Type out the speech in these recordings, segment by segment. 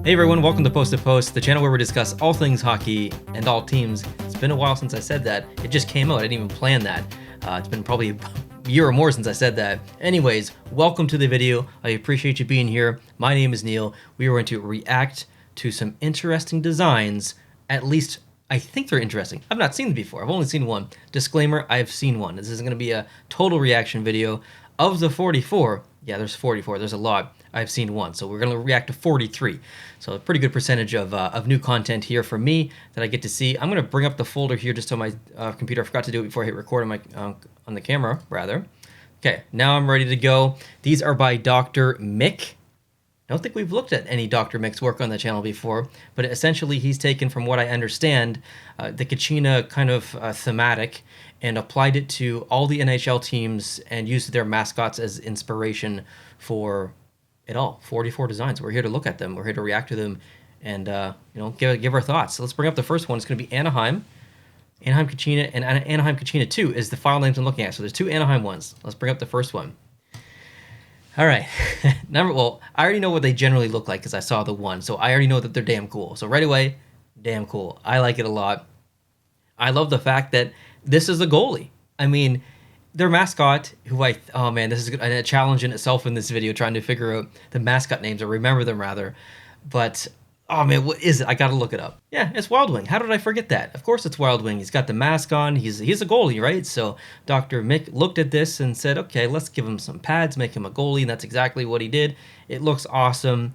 Hey everyone, welcome to Post to Post, the channel where we discuss all things hockey and all teams. It's been a while since I said that. It just came out. I didn't even plan that. It's been probably a year or more since I said that. Anyways, welcome to the video. I appreciate you being here. My name is Neil. We are going to react to some interesting designs. At least, I think they're interesting. I've not seen them before. I've only seen one. Disclaimer, I've seen one. This isn't going to be a total reaction video. Of the 44, yeah, there's 44. There's a lot. I've seen one, so we're going to react to 43. So a pretty good percentage of new content here for me that I get to see. I'm going to bring up the folder here just on my computer. I forgot to do it before I hit record on my on the camera, rather. Okay, now I'm ready to go. These are by Dr. Mick. I don't think we've looked at any Dr. Mick's work on the channel before, but essentially he's taken, from what I understand, the Kachina kind of thematic and applied it to all the NHL teams and used their mascots as inspiration for it all. 44 designs. We're here to look at them. We're here to react to them and give our thoughts. So let's bring up the first one. It's going to be Anaheim. Anaheim Kachina and Anaheim Kachina 2 is the file names I'm looking at. So there's two Anaheim ones. Let's bring up the first one. All right. Well, I already know what they generally look like because I saw the one. So I already know that they're damn cool. So right away, damn cool. I like it a lot. I love the fact that this is the goalie. I mean, their mascot, oh man, this is a challenge in itself in this video, trying to figure out the mascot names or remember them rather. But, oh man, what is it? I gotta look it up. Yeah, it's Wild Wing. How did I forget that? Of course it's Wild Wing. He's got the mask on. He's a goalie, right? So Dr. Mick looked at this and said, okay, let's give him some pads, make him a goalie, and that's exactly what he did. It looks awesome.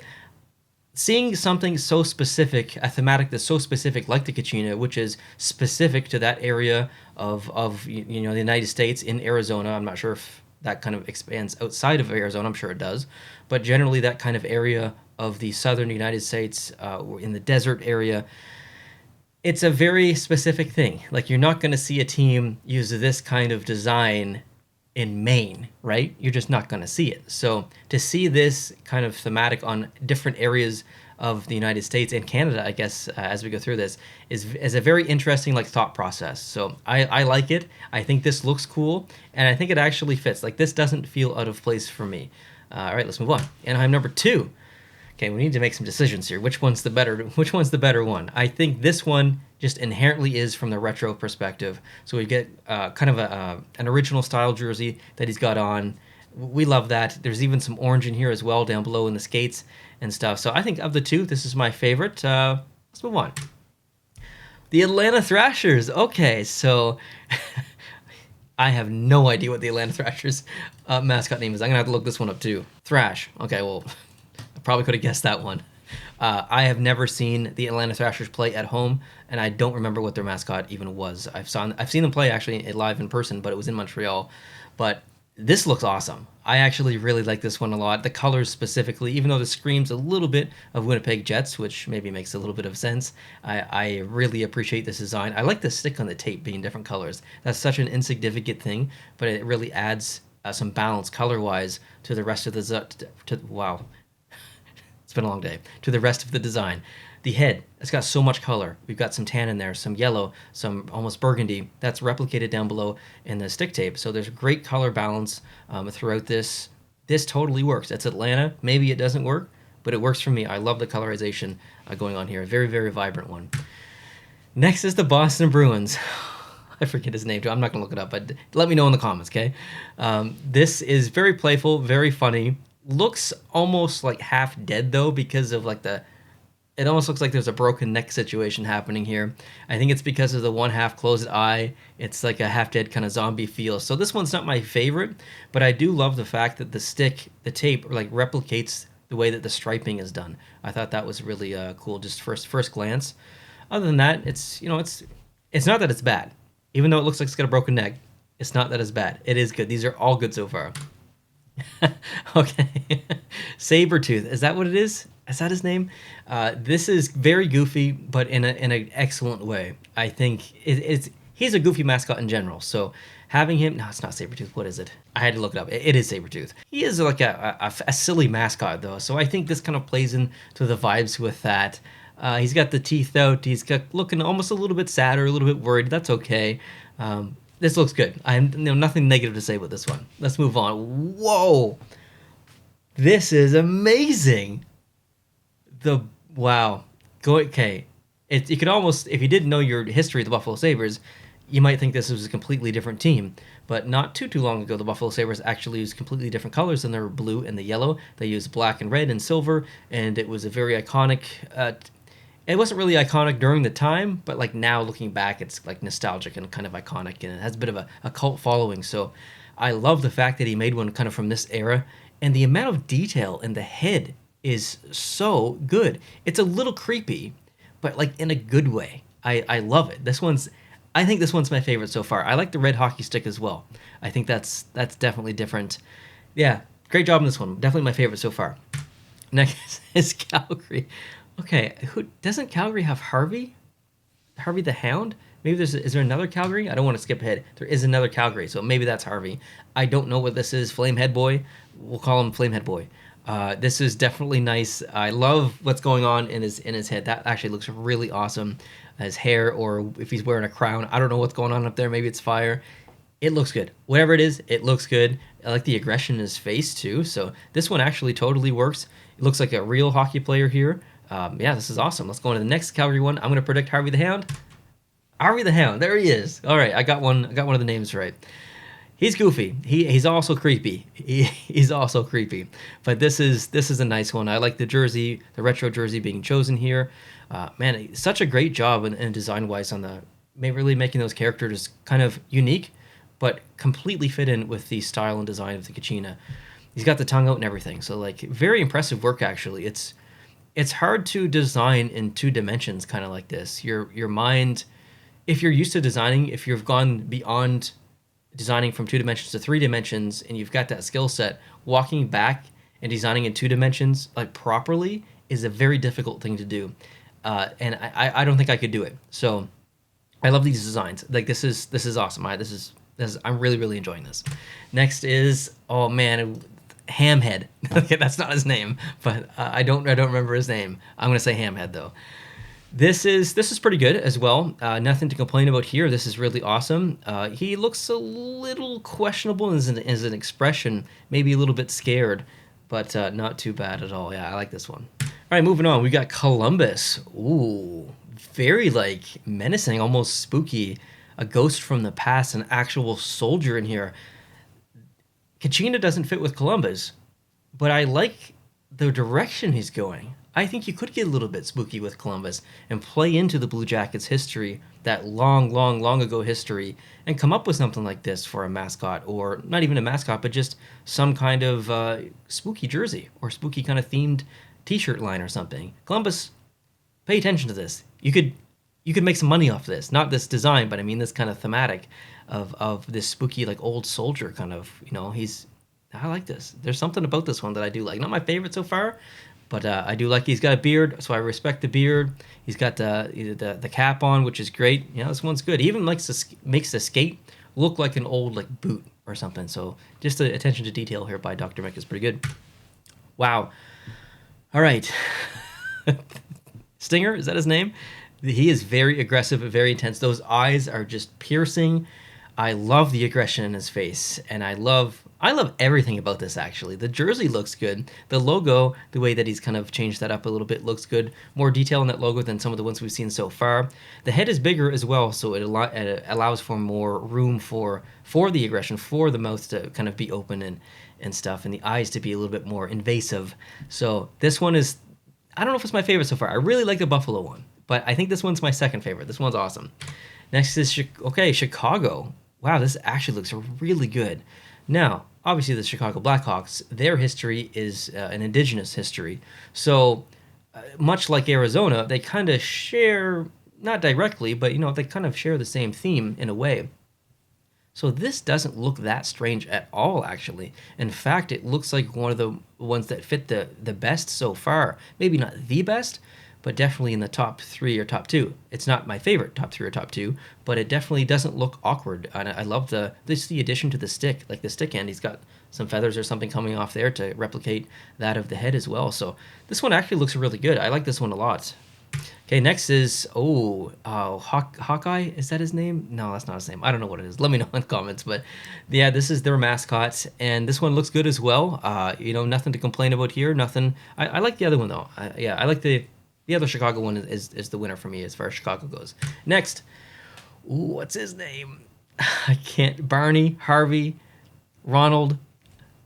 Seeing something so specific, a thematic that's so specific like the Kachina, which is specific to that area of the United States in Arizona. I'm not sure if that kind of expands outside of Arizona. I'm sure it does. But generally that kind of area of the southern United States, in the desert area, it's a very specific thing. Like, you're not going to see a team use this kind of design in Maine, right? You're just not going to see it. So to see this kind of thematic on different areas of the United States and Canada, I guess, as we go through this, is a very interesting thought process. So I like it. I think this looks cool, and I think it actually fits. Like, this doesn't feel out of place for me. All right, let's move on. Anaheim number 2. Okay, we need to make some decisions here. Which one's the better one? I think this one just inherently is from the retro perspective. So we get kind of an original style jersey that he's got on. We love that. There's even some orange in here as well down below in the skates and stuff. So I think of the two, this is my favorite. Let's move on. The Atlanta Thrashers. Okay, so I have no idea what the Atlanta Thrashers mascot name is. I'm going to have to look this one up too. Thrash. Okay, well, I probably could have guessed that one. I have never seen the Atlanta Thrashers play at home, and I don't remember what their mascot even was. I've seen them play actually live in person, but it was in Montreal. But this looks awesome. I actually really like this one a lot. The colors specifically, even though this screams a little bit of Winnipeg Jets, which maybe makes a little bit of sense, I really appreciate this design. I like the stick on the tape being different colors. That's such an insignificant thing, but it really adds some balance color-wise to the rest of the... wow. It's been a long day. To the rest of the design. The head, it's got so much color. We've got some tan in there, some yellow, some almost burgundy. That's replicated down below in the stick tape. So there's great color balance throughout this. This totally works. It's Atlanta. Maybe it doesn't work, but it works for me. I love the colorization going on here. A very, very vibrant one. Next is the Boston Bruins. I forget his name too. I'm not going to look it up, but let me know in the comments, okay? This is very playful, very funny. Looks almost like half dead though, because of it almost looks like there's a broken neck situation happening here. I think it's because of the one half closed eye. It's like a half dead kind of zombie feel. So this one's not my favorite, but I do love the fact that the tape replicates the way that the striping is done. I thought that was really cool, just first glance. Other than that, it's not that it's bad. Even though it looks like it's got a broken neck, it's not that it's bad. It is good. These are all good so far. Okay. Sabretooth. Is that what it is? Is that his name? This is very goofy, but in an excellent way. I think he's a goofy mascot in general. So having him... No, it's not Sabretooth. What is it? I had to look it up. It is Sabretooth. He is like a silly mascot, though. So I think this kind of plays into the vibes with that. He's got the teeth out. He's looking almost a little bit sad or a little bit worried. That's okay. This looks good. I have nothing negative to say about this one. Let's move on. Whoa! This is amazing. Wow. Okay. You could almost, if you didn't know your history of the Buffalo Sabres, you might think this was a completely different team. But not too long ago, the Buffalo Sabres actually used completely different colors than their blue and the yellow. They used black and red and silver, and it was a very iconic. It wasn't really iconic during the time, but like now looking back, it's like nostalgic and kind of iconic, and it has a bit of a cult following. So I love the fact that he made one kind of from this era, and the amount of detail in the head is so good. It's a little creepy, but like in a good way. I love it. I think this one's my favorite so far. I like the red hockey stick as well. I think that's definitely different. Yeah, great job on this one. Definitely my favorite so far. Next is Calgary. Okay, who doesn't Calgary have Harvey? Harvey the Hound? Maybe is there another Calgary? I don't want to skip ahead. There is another Calgary, so maybe that's Harvey. I don't know what this is. Flamehead Boy. We'll call him Flamehead Boy. This is definitely nice. I love what's going on in his head. That actually looks really awesome. His hair, or if he's wearing a crown, I don't know what's going on up there. Maybe it's fire. It looks good. Whatever it is, it looks good. I like the aggression in his face too. So this one actually totally works. It looks like a real hockey player here. Yeah, this is awesome. Let's go on to the next Calgary one. I'm going to predict Harvey the Hound. Harvey the Hound. There he is. All right, I got one of the names right. He's goofy. He's also creepy. He's also creepy. But this is a nice one. I like the jersey, the retro jersey being chosen here. Man, such a great job in design wise on really making those characters kind of unique, but completely fit in with the style and design of the Kachina. He's got the tongue out and everything. So like very impressive work actually. It's hard to design in 2 dimensions kind of like this. Your mind, if you're used to designing, if you've gone beyond designing from 2 dimensions to 3 dimensions and you've got that skill set, walking back and designing in 2 dimensions like properly is a very difficult thing to do. And I don't think I could do it. So I love these designs. Like this is awesome. I'm really, really enjoying this. Next is, oh man, Hamhead. Okay, that's not his name, but I don't remember his name. I'm gonna say Hamhead though. This is pretty good as well. Nothing to complain about here. This is really awesome. He looks a little questionable as an expression, maybe a little bit scared, but not too bad at all. Yeah, I like this one. All right, moving on. We got Columbus. Ooh, very like menacing, almost spooky. A ghost from the past, an actual soldier in here. Kachina doesn't fit with Columbus, but I like the direction he's going. I think you could get a little bit spooky with Columbus and play into the Blue Jackets' history, that long, long, long ago history, and come up with something like this for a mascot, or not even a mascot, but just some kind of spooky jersey or spooky kind of themed T-shirt line or something. Columbus, pay attention to this. You could make some money off this. Not this design, but I mean this kind of thematic of this spooky like old soldier kind of. I like this. There's something about this one that I do like. Not my favorite so far, but I do like he's got a beard, so I respect the beard. He's got the cap on, which is great. This one's good. He even makes the skate look like an old like boot or something. So just the attention to detail here by Dr. Mick is pretty good. Wow. All right. Stinger, is that his name? He is very aggressive, very intense. Those eyes are just piercing. I love the aggression in his face, and I love everything about this actually. The jersey looks good. The logo, the way that he's kind of changed that up a little bit, looks good. More detail in that logo than some of the ones we've seen so far. The head is bigger as well, so it allows for more room for the aggression, for the mouth to kind of be open and stuff, and the eyes to be a little bit more invasive. So this one is, I don't know if it's my favorite so far. I really like the Buffalo one, but I think this one's my second favorite. This one's awesome. Next is Chicago. Wow, this actually looks really good. Now, obviously the Chicago Blackhawks, their history is an indigenous history. So much like Arizona, they kind of share, not directly, but they kind of share the same theme in a way. So this doesn't look that strange at all, actually. In fact, it looks like one of the ones that fit the best so far. Maybe not the best, but definitely in the top 3 or top 2. It's not my favorite top 3 or top 2, but it definitely doesn't look awkward. And I love the addition to the stick, like the stick end. He's got some feathers or something coming off there to replicate that of the head as well. So this one actually looks really good. I like this one a lot. Okay, next is, Hawkeye, is that his name? No, that's not his name. I don't know what it is. Let me know in the comments. But yeah, this is their mascot, and this one looks good as well. Nothing to complain about here. Nothing. I like the other one, though. I like the the other Chicago one is the winner for me as far as Chicago goes. Next, what's his name? I can't. Barney, Harvey, Ronald.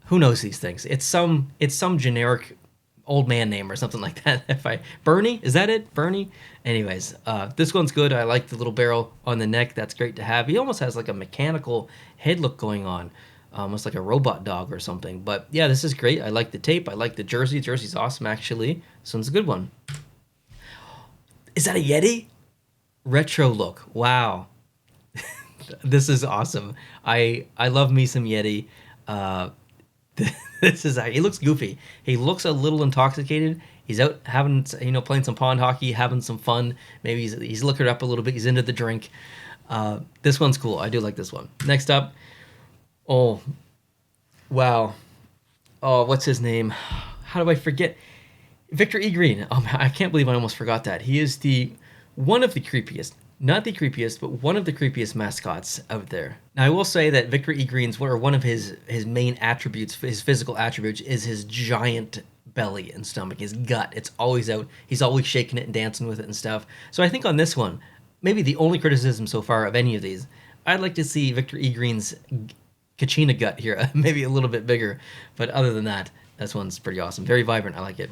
Who knows these things? It's some generic old man name or something like that. Bernie, is that it? Bernie? Anyways, this one's good. I like the little barrel on the neck. That's great to have. He almost has like a mechanical head look going on, almost like a robot dog or something. But yeah, this is great. I like the tape. I like the jersey. Jersey's awesome, actually. This one's a good one. Is that a Yeti? Retro look. Wow. This is awesome. I love me some Yeti. He looks goofy. He looks a little intoxicated. He's out having, playing some pond hockey, having some fun. Maybe he's liquored up a little bit. He's into the drink. This one's cool. I do like this one. Next up, oh, wow. Oh, what's his name? How do I forget? Victor E. Green. Oh, I can't believe I almost forgot that. He is one of the creepiest. Not the creepiest, but one of the creepiest mascots out there. Now, I will say that Victor E. Green's one of his main attributes, his physical attributes, is his giant belly and stomach, his gut. It's always out. He's always shaking it and dancing with it and stuff. So I think on this one, maybe the only criticism so far of any of these, I'd like to see Victor E. Green's Kachina gut here, maybe a little bit bigger. But other than that, this one's pretty awesome. Very vibrant. I like it.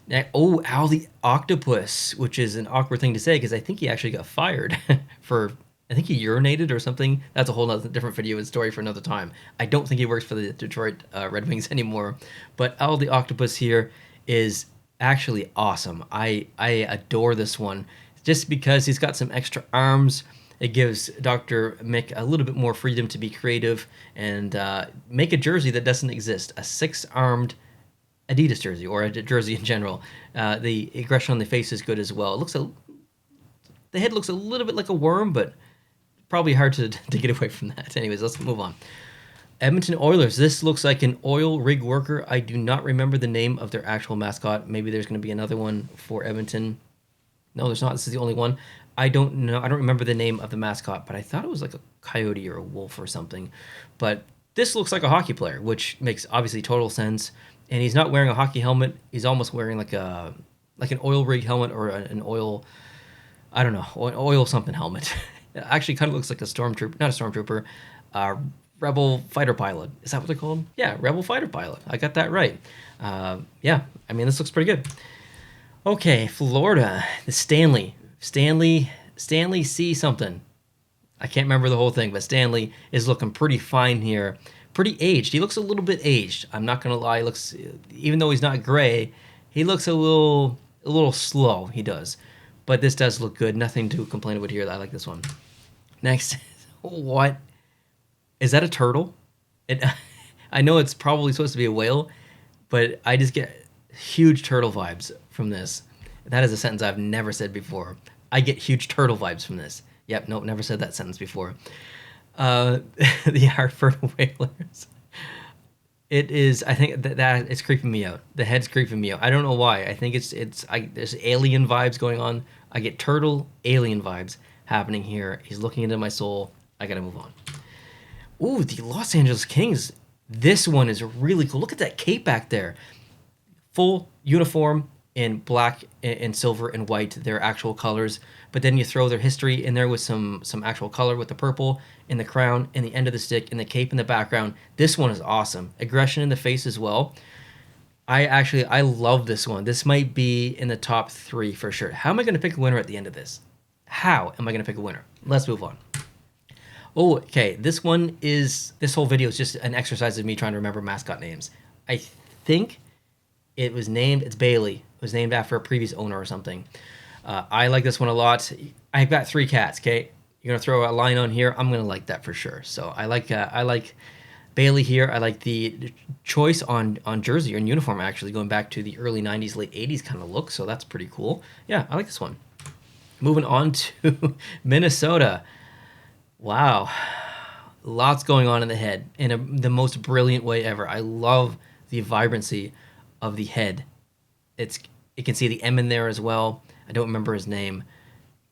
Now, Al the Octopus, which is an awkward thing to say because I think he actually got fired I think he urinated or something. That's a whole other different video and story for another time. I don't think he works for the Detroit Red Wings anymore. But Al the Octopus here is actually awesome. I adore this one just because he's got some extra arms. It gives Dr. Mick a little bit more freedom to be creative and make a jersey that doesn't exist. A 6-armed Adidas jersey or a jersey in general. The aggression on the face is good as well. The head looks a little bit like a worm, but probably hard to get away from that. Anyways, let's move on. Edmonton Oilers. This looks like an oil rig worker. I do not remember the name of their actual mascot. Maybe there's going to be another one for Edmonton. No, there's not. This is the only one. I don't know. I don't remember the name of the mascot, but I thought it was like a coyote or a wolf or something. But this looks like a hockey player, which makes obviously total sense. And he's not wearing a hockey helmet. He's almost wearing like an oil rig helmet or an oil, I don't know, oil something helmet. It actually kind of looks like a stormtrooper, not a stormtrooper, rebel fighter pilot. Is that what they're called? Yeah, rebel fighter pilot. I got that right. Yeah, I mean, this looks pretty good. Okay, Florida, the Stanley C something. I can't remember the whole thing, but Stanley is looking pretty fine here. Pretty aged. He looks a little bit aged. I'm not gonna lie. He looks, even though he's not gray, he looks a little slow. He does, but this does look good. Nothing to complain about here. I like this one. Next, what is that? A turtle? I know it's probably supposed to be a whale, but I just get huge turtle vibes from this. That is a sentence I've never said before. I get huge turtle vibes from this. Yep, nope, never said that sentence before. The Hartford Whalers. It is. I think that it's creeping me out. The head's creeping me out. I don't know why. I think there's alien vibes going on. I get turtle alien vibes happening here. He's looking into my soul. I gotta move on. Ooh, the Los Angeles Kings. This one is really cool. Look at that cape back there. Full uniform in black and silver and white, their actual colors. But then you throw their history in there with some actual color with the purple in the crown, in the end of the stick, and the cape in the background. This one is awesome. Aggression in the face as well. I love this one. This might be in the top 3 for sure. How am I going to pick a winner at the end of this? How am I going to pick a winner? Let's move on. Oh, okay. This whole video is just an exercise of me trying to remember mascot names. I think it's Bailey. It was named after a previous owner or something. I like this one a lot. I've got 3 cats, okay? You're going to throw a line on here. I'm going to like that for sure. So I like Bailey here. I like the choice on jersey or in uniform, actually, going back to the early 90s, late 80s kind of look. So that's pretty cool. Yeah, I like this one. Moving on to Minnesota. Wow. Lots going on in the head in the most brilliant way ever. I love the vibrancy of the head. You can see the M in there as well. I don't remember his name.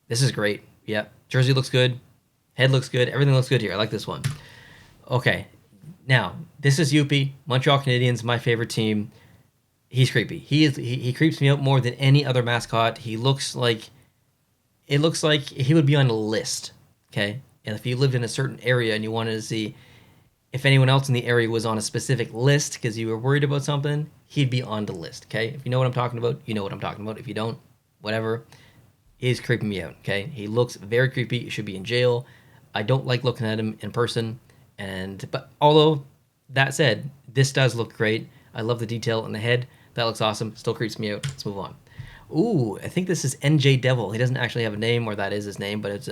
This is great. Yep. Jersey looks good. Head looks good. Everything looks good here. I like this one. Okay. Now, this is Youppi. Montreal Canadiens, my favorite team. He's creepy. He creeps me out more than any other mascot. He looks like it looks like he would be on a list. Okay, and if you lived in a certain area and you wanted to see if anyone else in the area was on a specific list because you were worried about something, he'd be on the list. Okay, if you know what I'm talking about, you know what I'm talking about. If you don't, whatever. He's creeping me out. Okay, he looks very creepy. He should be in jail. I don't like looking at him in person. But although that said, this does look great. I love the detail in the head. That looks awesome. Still creeps me out. Let's move on. Ooh, I think this is NJ Devil. He doesn't actually have a name, or that is his name, but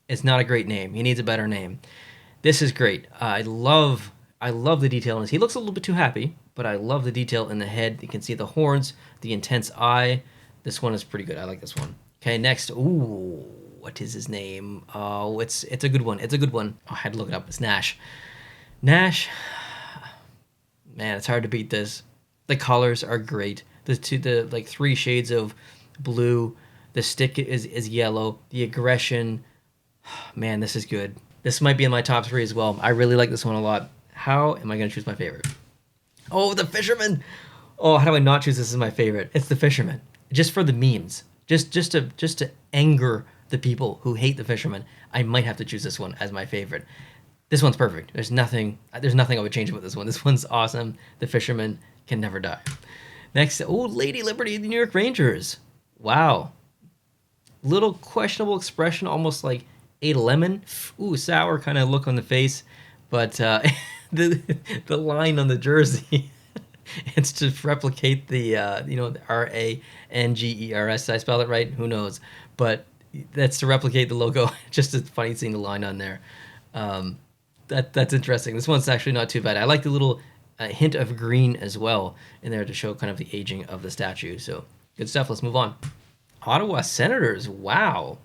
it's not a great name. He needs a better name. This is great. I love the detail in this. He looks a little bit too happy, but I love the detail in the head. You can see the horns, the intense eye. This one is pretty good. I like this one. Okay, next. Ooh, what is his name? Oh, it's a good one. It's a good one. Oh, I had to look it up. It's Nash. Nash. Man, it's hard to beat this. The colors are great. The like 3 shades of blue. The stick is yellow. The aggression. Man, this is good. This might be in my top 3 as well. I really like this one a lot. How am I going to choose my favorite? Oh, the fisherman. Oh, how do I not choose this as my favorite? It's the fisherman. Just for the memes. Just to anger the people who hate the fisherman. I might have to choose this one as my favorite. This one's perfect. There's nothing I would change about this one. This one's awesome. The fisherman can never die. Next, Lady Liberty, the New York Rangers. Wow. Little questionable expression, almost like ate a lemon. Ooh, sour kind of look on the face. But the line on the jersey, it's to replicate the the RANGERS. Did I spell it right? Who knows? But that's to replicate the logo. Just a funny seeing the line on there. That's interesting. This one's actually not too bad. I like the little hint of green as well in there to show kind of the aging of the statue. So good stuff. Let's move on. Ottawa Senators. Wow.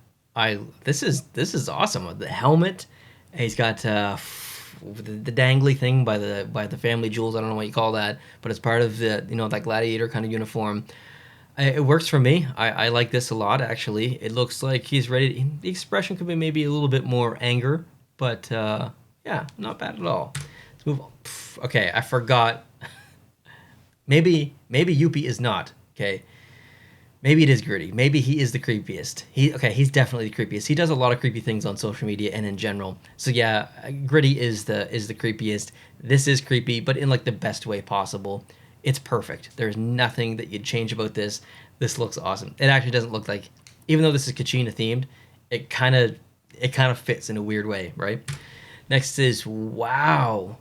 This is awesome. The helmet. He's got the dangly thing by the family jewels. I don't know what you call that, but it's part of the that gladiator kind of uniform. It works for me. I like this a lot actually. It looks like he's ready. The expression could be maybe a little bit more anger, but yeah, not bad at all. Let's move on. Okay, I forgot. maybe Yuppie is not. Okay. Maybe it is Gritty. Maybe he is the creepiest. He's definitely the creepiest. He does a lot of creepy things on social media and in general. So yeah, Gritty is the creepiest. This is creepy, but in like the best way possible. It's perfect. There's nothing that you'd change about this. This looks awesome. It actually doesn't look like, even though this is Kachina themed, it kind of fits in a weird way, right? Next is wow.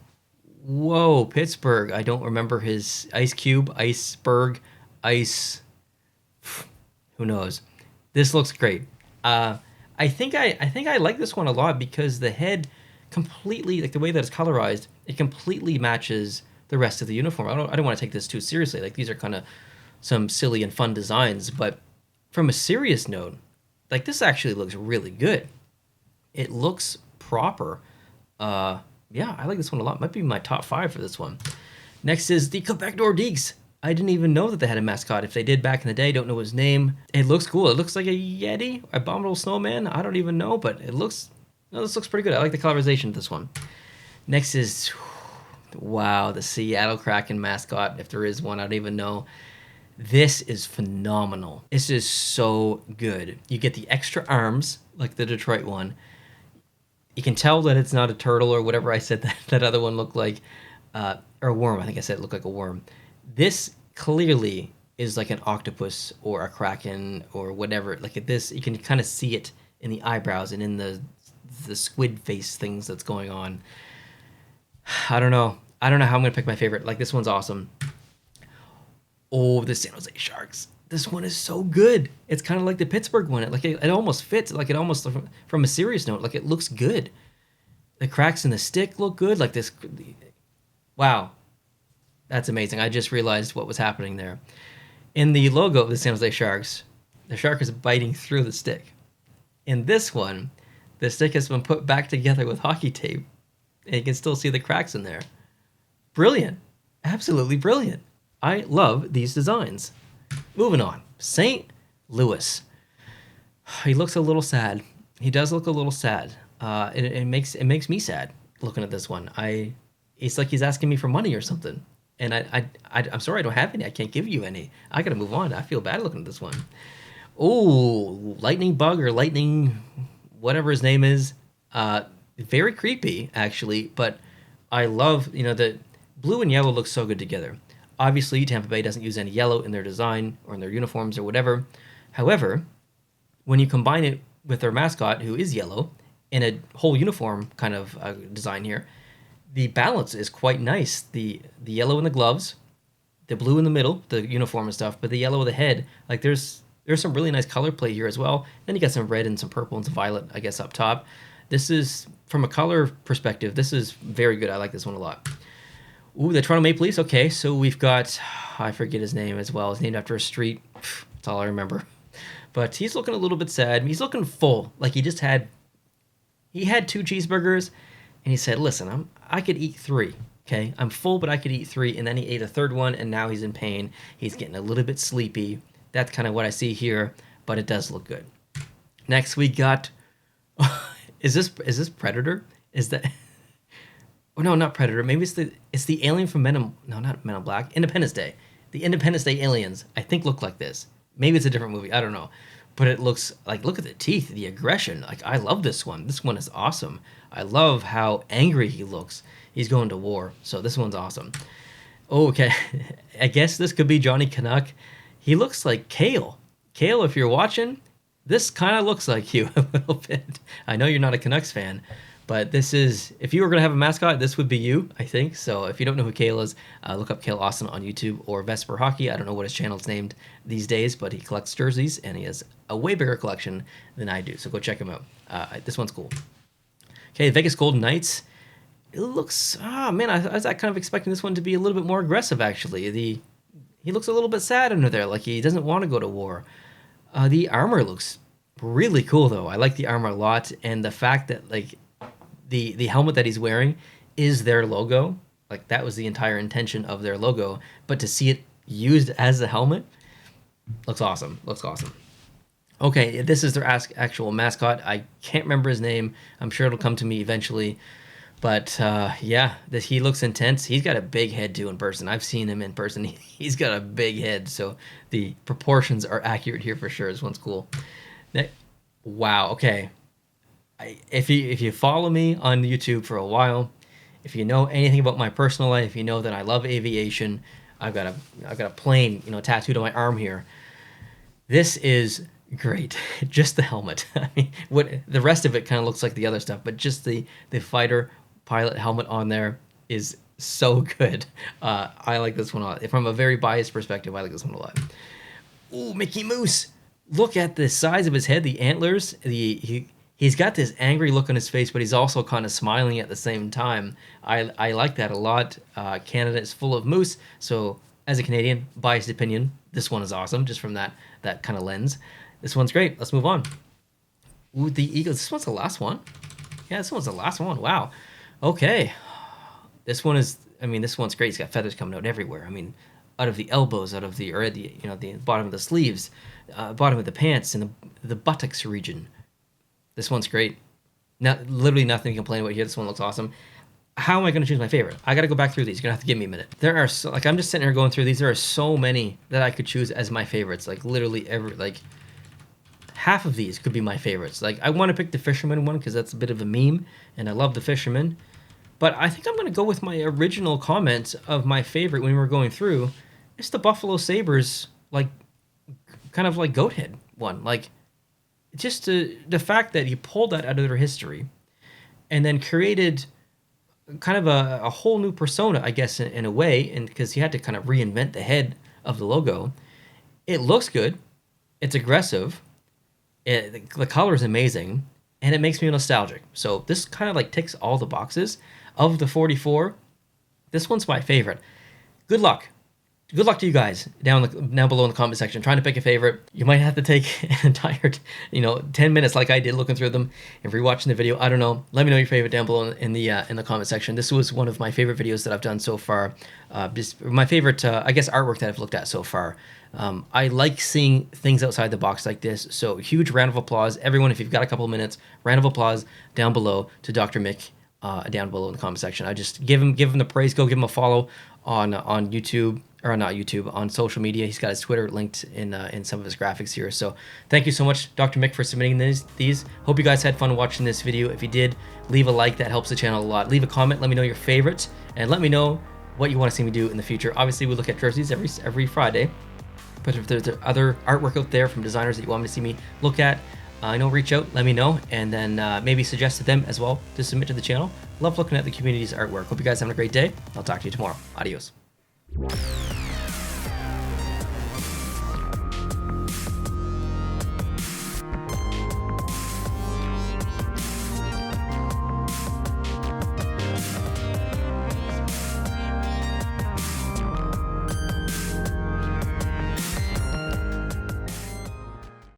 Whoa, Pittsburgh. I don't remember his Ice Cube, Iceberg, Ice. Who knows? This looks great. I think I like this one a lot because the head completely, like the way that it's colorized, it completely matches the rest of the uniform. I don't want to take this too seriously. Like these are kind of some silly and fun designs, but from a serious note, like this actually looks really good. It looks proper. Yeah, I like this one a lot. Might be my top 5 for this one. Next is the Quebec Nordiques. I didn't even know that they had a mascot. If they did back in the day, don't know his name. It looks cool. It looks like a Yeti, abominable snowman. I don't even know, but this looks pretty good. I like the colorization of this one. Next is, wow, the Seattle Kraken mascot. If there is one, I don't even know. This is phenomenal. This is so good. You get the extra arms, like the Detroit one. You can tell that it's not a turtle or whatever I said that other one looked like, or a worm. I think I said it looked like a worm. This clearly is like an octopus or a kraken or whatever. Like at this, you can kind of see it in the eyebrows and in the squid face things that's going on. I don't know how I'm gonna pick my favorite. Like this one's awesome. Oh, the San Jose Sharks. This one is so good. It's kind of like the Pittsburgh one. It almost fits. Like it almost, from a serious note, like it looks good. The cracks in the stick look good. Like this. Wow. That's amazing. I just realized what was happening there. In the logo of the San Jose Sharks, the shark is biting through the stick. In this one, the stick has been put back together with hockey tape, and you can still see the cracks in there. Brilliant. Absolutely brilliant. I love these designs. Moving on. St. Louis. He looks a little sad. He does look a little sad. It makes me sad looking at this one. It's like he's asking me for money or something. And I'm sorry I don't have any. I can't give you any. I got to move on. I feel bad looking at this one. Oh, lightning bug or lightning, whatever his name is. Very creepy, actually, but I love, the blue and yellow look so good together. Obviously, Tampa Bay doesn't use any yellow in their design or in their uniforms or whatever. However, when you combine it with their mascot, who is yellow, in a whole uniform kind of design here, the balance is quite nice. The yellow in the gloves, the blue in the middle, the uniform and stuff, but the yellow of the head, like there's some really nice color play here as well. Then you got some red and some purple and some violet, I guess, up top. This is, from a color perspective, this is very good. I like this one a lot. Ooh, the Toronto Maple Leafs. Okay, so we've got, I forget his name as well. It's named after a street. That's all I remember. But he's looking a little bit sad. He's looking full. Like he had 2 cheeseburgers, and he said, listen, I could eat 3. Okay, I'm full, but I could eat 3. And then he ate a third one, and now he's in pain. He's getting a little bit sleepy. That's kind of what I see here, but it does look good. Next, we got, is this Predator? Is that, oh no, not Predator. Maybe it's the alien from not Men in Black, Independence Day. The Independence Day aliens, I think, look like this. Maybe it's a different movie. I don't know. But it looks like, look at the teeth, the aggression. Like, I love this one. This one is awesome. I love how angry he looks. He's going to war. So this one's awesome. Oh, okay. I guess this could be Johnny Canuck. He looks like Kale. Kale, if you're watching, this kind of looks like you a little bit. I know you're not a Canucks fan, but this is, if you were going to have a mascot, this would be you, I think. So if you don't know who Kale is, look up Kale Austin on YouTube or Vesper Hockey. I don't know what his channel's named these days, but he collects jerseys, and he has a way bigger collection than I do. So go check him out. This one's cool. Okay, Vegas Golden Knights. It looks, man, I was kind of expecting this one to be a little bit more aggressive, actually. He looks a little bit sad under there, like he doesn't want to go to war. The armor looks really cool, though. I like the armor a lot, and the fact that, like, the helmet that he's wearing is their logo. Like, that was the entire intention of their logo. But to see it used as a helmet looks awesome. Looks awesome. Okay, this is their actual mascot. I can't remember his name. I'm sure it'll come to me eventually. But yeah, he looks intense. He's got a big head too in person. I've seen him in person. He's got a big head, so the proportions are accurate here for sure. This one's cool. Wow. Okay. If you follow me on YouTube for a while, if you know anything about my personal life, you know that I love aviation. I've got a plane, tattooed on my arm here. This is great. Just the helmet. I mean, what the rest of it kind of looks like the other stuff, but just the fighter pilot helmet on there is so good. I like this one a lot. From a very biased perspective, I like this one a lot. Ooh, Mickey Mouse. Look at the size of his head, the antlers. He's got this angry look on his face, but he's also kind of smiling at the same time. I like that a lot. Canada is full of moose, so as a Canadian, biased opinion, this one is awesome, just from that kind of lens. This one's great. Let's move on. Ooh, the Eagles. This one's the last one. Yeah, this one's the last one. Wow. Okay. This one's great. It's got feathers coming out everywhere. I mean, out of the elbows, out of the bottom of the sleeves, bottom of the pants, and the buttocks region. This one's great. Literally nothing to complain about here. This one looks awesome. How am I going to choose my favorite? I got to go back through these. You're going to have to give me a minute. There are I'm just sitting here going through these. There are so many that I could choose as my favorites. Like literally half of these could be my favorites. Like, I want to pick the fisherman one because that's a bit of a meme, and I love the fisherman. But I think I'm going to go with my original comment of my favorite when we were going through. It's the Buffalo Sabres, like, kind of like goat head one. Like, just the fact that he pulled that out of their history and then created kind of a whole new persona, I guess, in a way, and because he had to kind of reinvent the head of the logo. It looks good. It's aggressive. The color is amazing, and it makes me nostalgic. So this kind of like ticks all the boxes. Of the 44, this one's my favorite. Good luck. Good luck to you guys down below in the comment section trying to pick a favorite. You might have to take an entire 10 minutes like I did looking through them and rewatching the video. I don't know. Let me know your favorite down below in the comment section. This was one of my favorite videos that I've done so far. Just my favorite I guess artwork that I've looked at so far. I like seeing things outside the box like this. So huge round of applause. Everyone, if you've got a couple of minutes, round of applause down below to Dr. Mick down below in the comment section. I just give him the praise. Go give him a follow on YouTube, or not YouTube, on social media. He's got his Twitter linked in some of his graphics here. So thank you so much, Dr. Mick, for submitting these. Hope you guys had fun watching this video. If you did, leave a like. That helps the channel a lot. Leave a comment. Let me know your favorites, and let me know what you want to see me do in the future. Obviously, we look at jerseys every Friday, but if there's other artwork out there from designers that you want me to see me look at, reach out, let me know, and then maybe suggest to them as well to submit to the channel. Love looking at the community's artwork. Hope you guys having a great day. I'll talk to you tomorrow. Adios.